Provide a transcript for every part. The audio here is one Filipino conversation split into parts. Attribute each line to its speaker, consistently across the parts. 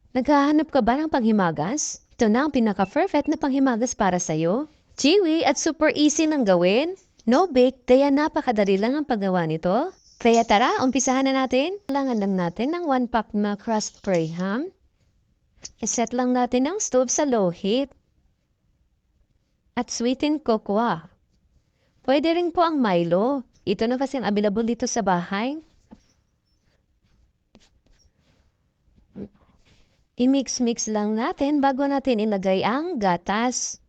Speaker 1: Naghahanap ka ba ng panghimagas? Ito na ang pinaka-perfect na panghimagas para sa'yo. Chewy at super easy nang gawin. No bake, kaya napakadali lang ang paggawa nito. Kaya tara, umpisahan na natin. Kailangan lang natin ng 1 pack na crust Graham. I-set lang natin ang stove sa low heat. At sweetened cocoa. Pwede rin po ang Milo. Ito na kasing available dito sa bahay. I-mix-mix lang natin bago natin ilagay ang gatas.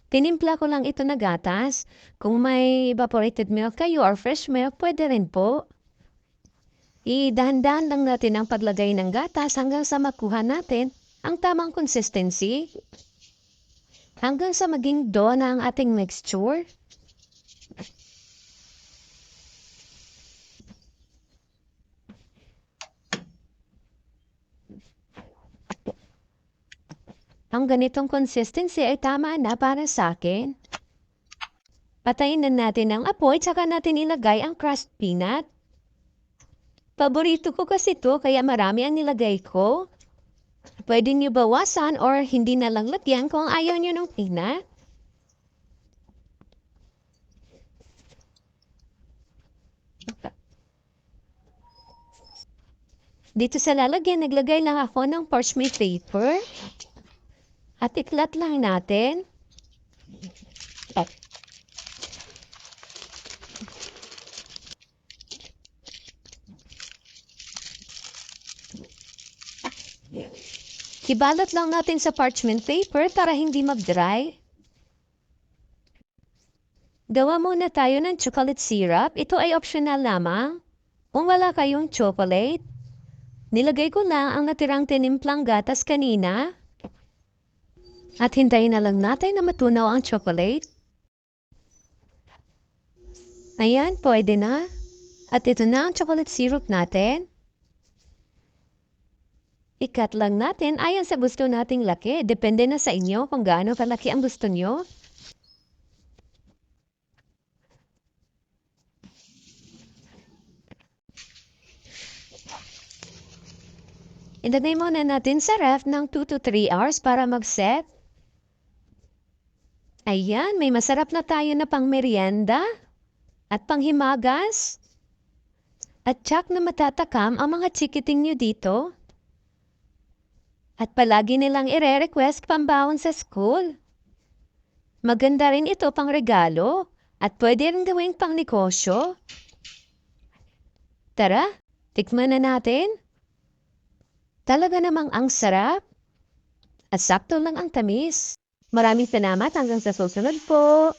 Speaker 1: Tinimpla ko lang ito na gatas. Kung may evaporated milk kayo or fresh milk, pwede rin po. Idahan-dahan lang natin ang paglagay ng gatas hanggang sa makuha natin ang tamang consistency. Hanggang sa maging dough na ang ating mixture. Ang ganitong consistency ay tama na para sa akin. Patayin na natin ang apoy tsaka natin ilagay ang crushed peanut. Paborito ko kasi ito kaya marami ang nilagay ko. Pwede niyo bawasan or hindi na lang lagyan kung ayaw niyo ng peanut. Dito sa lalagyan, naglagay lang ako ng parchment paper. At iklat lang natin. Ibalot lang natin sa parchment paper para hindi mag-dry. Gawa muna tayo ng chocolate syrup. Ito ay optional lamang. Kung wala kayong chocolate, nilagay ko lang ang natirang tinimplang gatas kanina. At hintayin na lang natin na matunaw ang chocolate. Ayan, pwede na. At ito na ang chocolate syrup natin. I-cut lang natin ayon sa gusto nating laki. Depende na sa inyo kung gaano kalaki ang gusto nyo. Ilagay muna natin sa ref ng 2 to 3 hours para mag-set. Ayan, may masarap na tayo na pang merienda at panghimagas. At tsak na matatakam ang mga chikiting nyo dito. At palagi nilang ire-request pambawon sa school. Maganda rin ito pang regalo at pwede rin gawing pang negosyo. Tara, tikman na natin. Talaga namang ang sarap at sakto lang ang tamis. Maraming salamat hanggang sa susunod po.